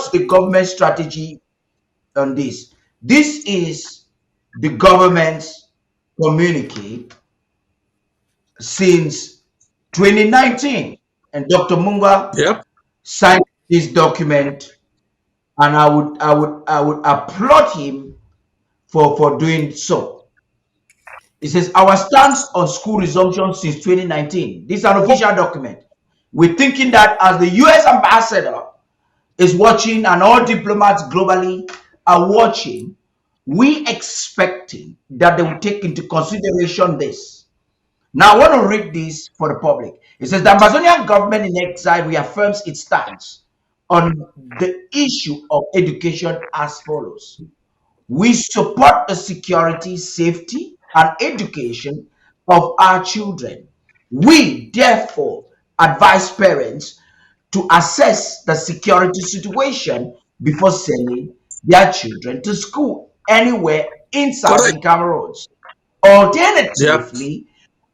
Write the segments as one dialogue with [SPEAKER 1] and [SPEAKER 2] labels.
[SPEAKER 1] what's the government strategy on this? This is the government's communique since 2019, and Dr. Munga
[SPEAKER 2] Yep.
[SPEAKER 1] signed this document, and I would applaud him for doing so. It says our stance on school resumption since 2019. This is an official document. We're thinking that as the US ambassador is watching and all diplomats globally are watching, we expecting that they will take into consideration this. Now I want to read this for the public. It says the Ambazonian government in exile reaffirms its stance on the issue of education as follows. We support the security, safety, and education of our children. We therefore advise parents to assess the security situation before sending their children to school anywhere in
[SPEAKER 2] Correct.
[SPEAKER 1] Southern Cameroons.
[SPEAKER 2] Yep.
[SPEAKER 1] Alternatively,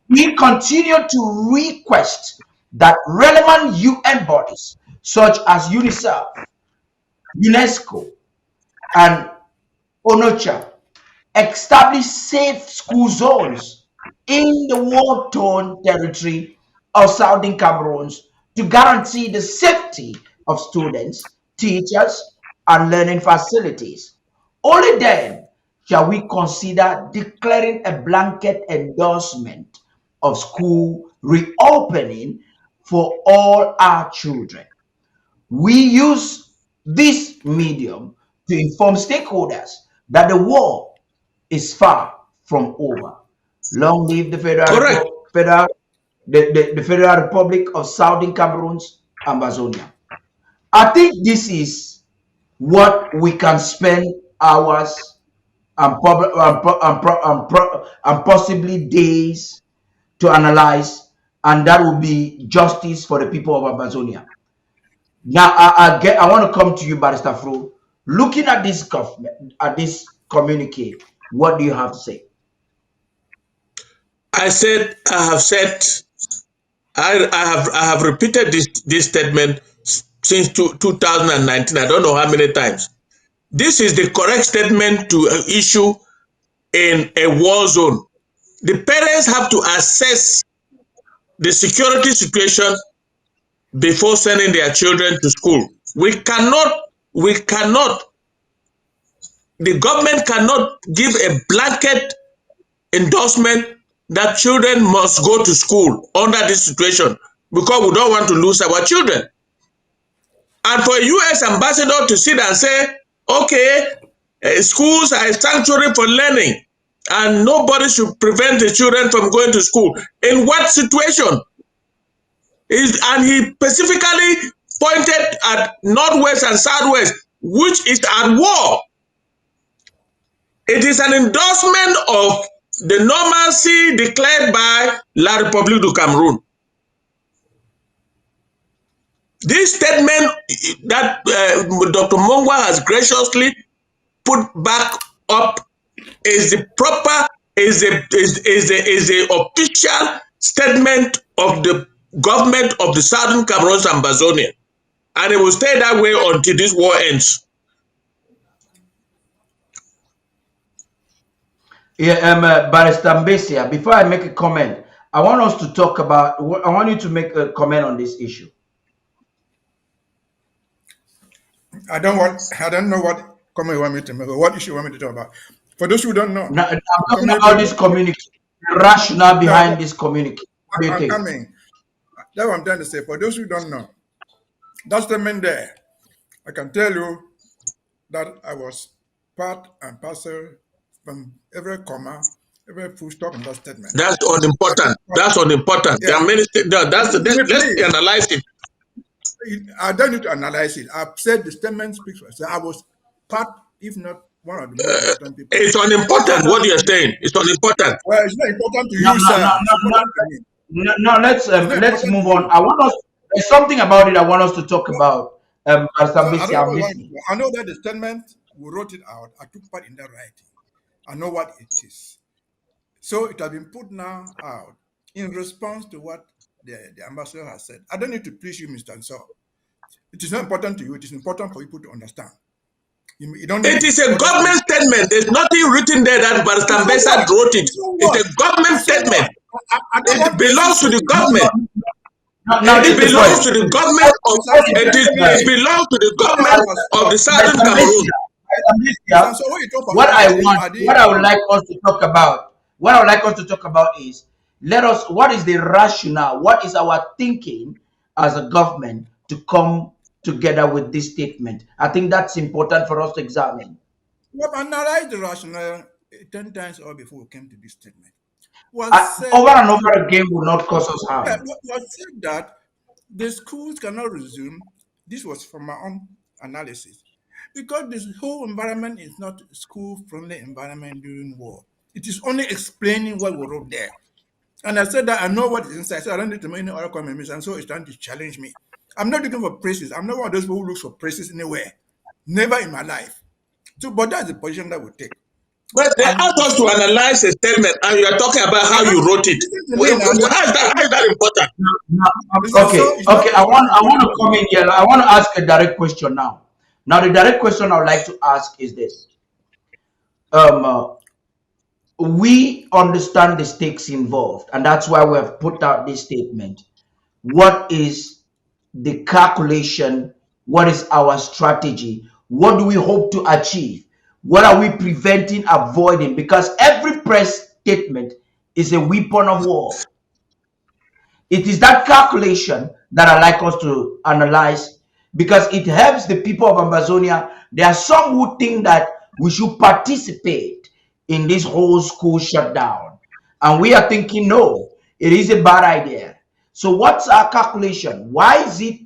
[SPEAKER 1] we continue to request that relevant UN bodies such as UNICEF, UNESCO, and ONOCHA establish safe school zones in the war-torn territory of Southern Cameroons to guarantee the safety of students, teachers, and learning facilities. Only then shall we consider declaring a blanket endorsement of school reopening for all our children. We use this medium to inform stakeholders that the war is far from over. Long live the
[SPEAKER 2] Correct.
[SPEAKER 1] the Federal Republic of Southern Cameroons, Ambazonia. I think this is what we can spend hours and possibly days to analyze, and that will be justice for the people of Amazonia. Now, I want to come to you, Barrister Fro. Looking at this government, at this communique, what do you have to say?
[SPEAKER 2] I have repeated this statement since 2019. I don't know how many times. This is the correct statement to issue in a war zone. The parents have to assess the security situation before sending their children to school. We cannot, the government cannot give a blanket endorsement that children must go to school under this situation because we don't want to lose our children. And for a US ambassador to sit and say, okay, schools are a sanctuary for learning and nobody should prevent the children from going to school. In what situation? And he specifically pointed at Northwest and Southwest, which is at war. It is an endorsement of the normalcy declared by La République du Cameroon. This statement that Dr. Mongwa has graciously put back up is the proper, is a official statement of the government of the Southern Cameroons Ambazonian, and it will stay that way until this war ends.
[SPEAKER 1] Yeah, Barrister Mbesia, before I make a comment, I want us to talk about, I want you to make a comment on this issue.
[SPEAKER 3] I don't know what comment you want me to make or what issue you want me to talk about. For those who don't know,
[SPEAKER 1] Now, I'm talking about this communique, the rationale behind this communique. What do you
[SPEAKER 3] I'm
[SPEAKER 1] think?
[SPEAKER 3] coming. That's what I'm trying to say. For those who don't know, that statement there, I can tell you that I was part and parcel from every comma, every full stop in that statement.
[SPEAKER 2] That's unimportant. That's unimportant.
[SPEAKER 3] Yeah.
[SPEAKER 2] There are many things. Let's analyze it.
[SPEAKER 3] I don't need to analyze it. I've said the statement speaks for itself. I was part, if not one of the most important people.
[SPEAKER 2] It's unimportant what you're saying. It's unimportant.
[SPEAKER 3] Well, it's not important to you, sir.
[SPEAKER 1] No, let's move on. I want us. There's something about it I want us to talk about.
[SPEAKER 3] I know that the statement, we wrote it out. I took part in that writing. I know what it is. So it has been put now out in response to what the ambassador has said. I don't need to please you, Mr. Ansel. It is not important to you. It is important for people to understand. You don't need
[SPEAKER 2] It
[SPEAKER 3] it
[SPEAKER 2] is a
[SPEAKER 3] for them to
[SPEAKER 2] government statement. There's nothing written there that
[SPEAKER 3] and
[SPEAKER 2] Barrister
[SPEAKER 3] so
[SPEAKER 2] Mbesa
[SPEAKER 3] what?
[SPEAKER 2] wrote it.
[SPEAKER 3] And so
[SPEAKER 2] It's
[SPEAKER 3] what?
[SPEAKER 2] a government
[SPEAKER 3] And so what?
[SPEAKER 2] statement.
[SPEAKER 3] I don't
[SPEAKER 2] It
[SPEAKER 3] want to see
[SPEAKER 2] belongs to the
[SPEAKER 1] No,
[SPEAKER 3] this.
[SPEAKER 1] no,
[SPEAKER 2] government.
[SPEAKER 1] now
[SPEAKER 2] It
[SPEAKER 1] this is the
[SPEAKER 2] belongs
[SPEAKER 1] point.
[SPEAKER 2] to the government
[SPEAKER 1] What,
[SPEAKER 2] of
[SPEAKER 3] Mr.
[SPEAKER 1] what
[SPEAKER 3] So,
[SPEAKER 1] is
[SPEAKER 2] it is
[SPEAKER 3] let
[SPEAKER 2] it
[SPEAKER 3] me
[SPEAKER 2] belongs to the
[SPEAKER 3] let me
[SPEAKER 2] government
[SPEAKER 3] answer
[SPEAKER 2] of the
[SPEAKER 3] Mr.
[SPEAKER 2] Southern Cameroon.
[SPEAKER 3] Mr. So, when you talk for
[SPEAKER 1] what I
[SPEAKER 3] Amba,
[SPEAKER 1] want,
[SPEAKER 3] are they
[SPEAKER 1] what I would like us to talk about, what I would like us to talk about is let us. What is the rationale? What is our thinking as a government to come together with this statement? I think that's important for us to examine.
[SPEAKER 3] we have analyzed the rationale 10 times or before we came to this statement? Was said
[SPEAKER 1] Over and over again will not cause us
[SPEAKER 3] Yeah,
[SPEAKER 1] harm.
[SPEAKER 3] was said that the schools cannot resume. This was from my own analysis because this whole environment is not school-friendly environment during war. It is only explaining what we wrote there. And I said that I know what is inside, so I don't need to make any other comments. And so it's trying to challenge me. I'm not looking for praises. I'm not one of those people who looks for praises anywhere. Never in my life. So, but that's the position that we take.
[SPEAKER 2] But they
[SPEAKER 3] And
[SPEAKER 2] asked us to analyze a statement, and you are talking about
[SPEAKER 3] I
[SPEAKER 2] how you
[SPEAKER 3] don't
[SPEAKER 2] wrote it.
[SPEAKER 3] listen to me now.
[SPEAKER 2] How is that important?
[SPEAKER 3] So
[SPEAKER 1] Okay,
[SPEAKER 3] it's not
[SPEAKER 1] okay.
[SPEAKER 3] it's not
[SPEAKER 1] I want
[SPEAKER 3] important
[SPEAKER 1] to
[SPEAKER 3] for
[SPEAKER 1] come
[SPEAKER 3] me.
[SPEAKER 1] in here. I want to ask a direct question now. Now, the direct question I would like to ask is this: um, uh, we understand the stakes involved, and that's why we have put out this statement. What is the calculation? What is our strategy? What do we hope to achieve? What are we preventing, avoiding? Because every press statement is a weapon of war. It is that calculation that I like us to analyze because it helps the people of Ambazonia. There are some who think that we should participate in this whole school shutdown. And we are thinking, no, it is a bad idea. So, what's our calculation? Why is it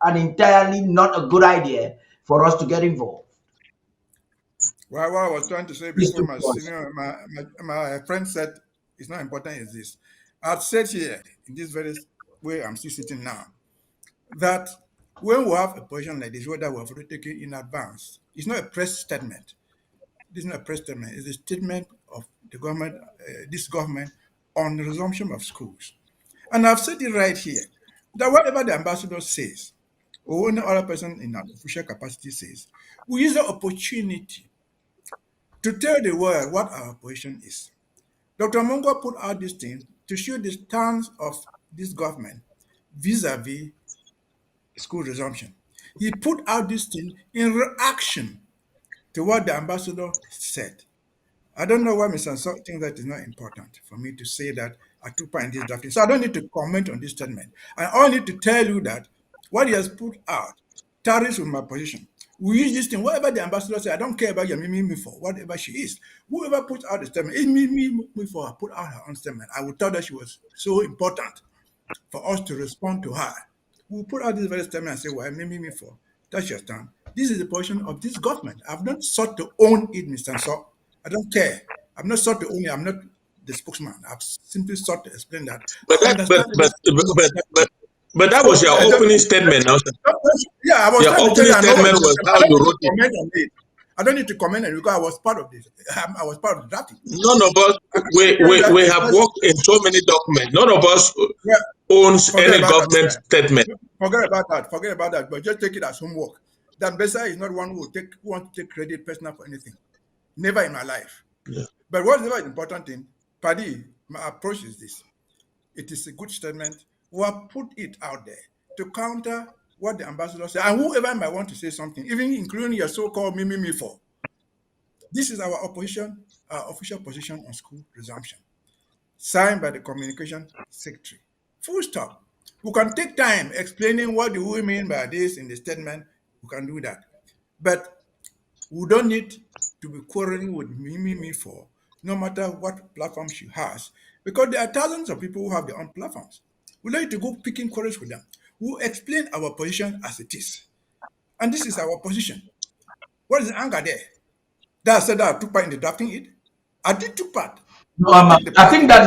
[SPEAKER 1] an entirely not a good idea for us to get involved?
[SPEAKER 3] Well, what I was trying to say
[SPEAKER 1] These
[SPEAKER 3] before
[SPEAKER 1] two
[SPEAKER 3] my
[SPEAKER 1] points.
[SPEAKER 3] senior, my friend said it's not important is this. I've said here in this very way I'm still sitting now that when we have a position like this, whether we have already taken in advance, it's not a press statement. This is not a press statement. It's a statement of the government, this government, on the resumption of schools. And I've said it right here that whatever the ambassador says, or any other person in an official capacity says, we use the opportunity to tell the world what our position is. Dr. Mungo put out this thing to show the stance of this government vis-a-vis school resumption. He put out this thing in reaction to what the ambassador said. I don't know why Mr. Ansok thinks that is not important for me to say that I took part in this drafting. So I don't need to comment on this statement. I only need to tell you that what he has put out tallies with my position. We use this thing, whatever the ambassador says, I don't care about your me for, whatever she is. Whoever puts out the statement, it's me for her, put out her own statement. I would tell that she was so important for us to respond to her. We'll put out this very statement and say, well, me for. That's your stand. This is the position of this government. I've not sought to own it, Mr. So I don't care. I've not sought to own it. I'm not the spokesman. I've simply sought to explain that.
[SPEAKER 2] But
[SPEAKER 3] I
[SPEAKER 2] that
[SPEAKER 3] understand this.
[SPEAKER 2] but that was
[SPEAKER 3] So,
[SPEAKER 2] your opening statement now, sir.
[SPEAKER 3] yeah, I was
[SPEAKER 2] Your
[SPEAKER 3] trying to tell
[SPEAKER 2] opening
[SPEAKER 3] you, I know what
[SPEAKER 2] statement
[SPEAKER 3] is
[SPEAKER 2] was
[SPEAKER 3] I
[SPEAKER 2] how
[SPEAKER 3] don't
[SPEAKER 2] you
[SPEAKER 3] need to
[SPEAKER 2] wrote it.
[SPEAKER 3] comment on it. I don't need to comment on it because I was part of this. I was part of the drafting.
[SPEAKER 2] None of us
[SPEAKER 3] I can tell you that
[SPEAKER 2] we
[SPEAKER 3] the
[SPEAKER 2] have
[SPEAKER 3] first,
[SPEAKER 2] worked in so many documents. None of us
[SPEAKER 3] yeah,
[SPEAKER 2] owns
[SPEAKER 3] forget
[SPEAKER 2] any
[SPEAKER 3] about that.
[SPEAKER 2] government statement.
[SPEAKER 3] Forget about that. Forget about that. But just take it as homework. Dan Besa is not one who wants to take credit personal for anything. Never in my life.
[SPEAKER 2] Yeah.
[SPEAKER 3] But what's the important thing, Paddy, my approach is this. It is a good statement. We have put it out there to counter what the ambassador said, and whoever might want to say something, even including your so-called me for. This is our opposition, our official position on school resumption, signed by the communication secretary. Full stop. We can take time explaining what do we mean by this in the statement. We can do that. But we don't need to be quarreling with me for, no matter what platform she has, because there are thousands of people who have their own platforms. We don't need to go picking quarrels with them. We explain our position as it is. And this is our position. What is the anger there? That I said that I took part in the drafting it. I did took part.
[SPEAKER 1] No,
[SPEAKER 3] I take the
[SPEAKER 1] I
[SPEAKER 3] part.
[SPEAKER 1] think that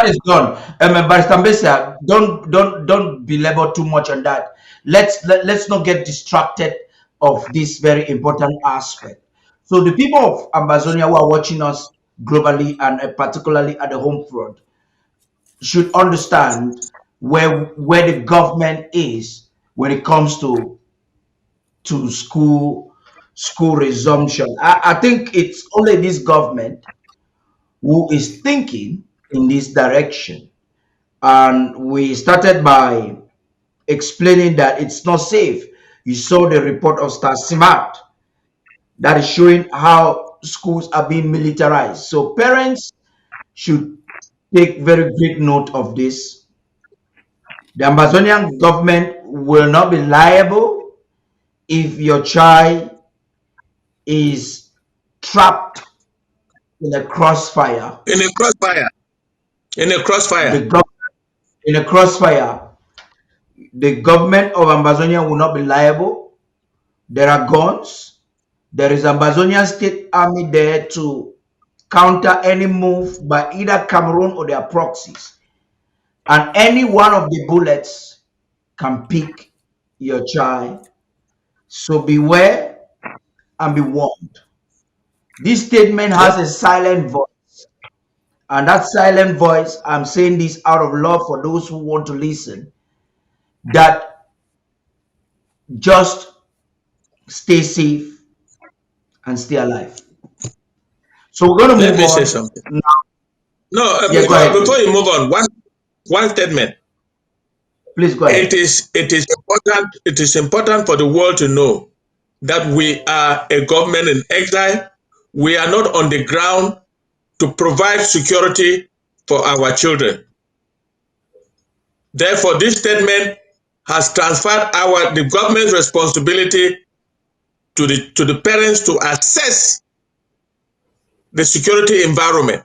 [SPEAKER 1] is done. Barrister Mbesa, don't belabor too much on that. Let's not get distracted of this very important aspect. So the people of Ambazonia who are watching us globally and particularly at the home front should understand where the government is when it comes to to school resumption. I think it's only this government who is thinking in this direction. And we started by explaining that it's not safe. You saw the report of Star Smart that is showing how schools are being militarized. So parents should take very great note of this. The Ambazonian government will not be liable if your child is trapped in a crossfire.
[SPEAKER 2] In a crossfire. In a
[SPEAKER 1] The
[SPEAKER 2] crossfire.
[SPEAKER 1] government in a crossfire, the government of Ambazonia will not be liable. There are guns. There is Ambazonian State Army there to counter any move by either Cameroon or their proxies. And any one of the bullets can pick your child. So beware and be warned. This statement has
[SPEAKER 2] Yep.
[SPEAKER 1] a silent voice. And that silent voice, I'm saying this out of love for those who want to listen, that just stay safe and stay alive. So we're going to
[SPEAKER 2] Let
[SPEAKER 1] move
[SPEAKER 2] me say
[SPEAKER 1] on.
[SPEAKER 2] something. No,
[SPEAKER 1] Yeah, go ahead,
[SPEAKER 2] before
[SPEAKER 1] please.
[SPEAKER 2] you move on, one statement.
[SPEAKER 1] Please go
[SPEAKER 2] It
[SPEAKER 1] ahead.
[SPEAKER 2] is important for the world to know that we are a government in exile. We are not on the ground to provide security for our children. Therefore, this statement has transferred the government's responsibility to the parents to assess the security environment.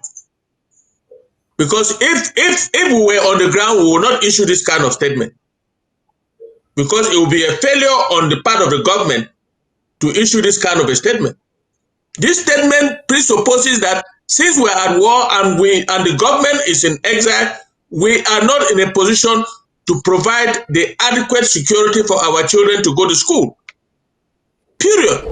[SPEAKER 2] Because if we were on the ground, we will not issue this kind of statement. Because it will be a failure on the part of the government to issue this kind of a statement. This statement presupposes that since we are at war and the government is in exile, we are not in a position to provide the adequate security for our children to go to school. Period.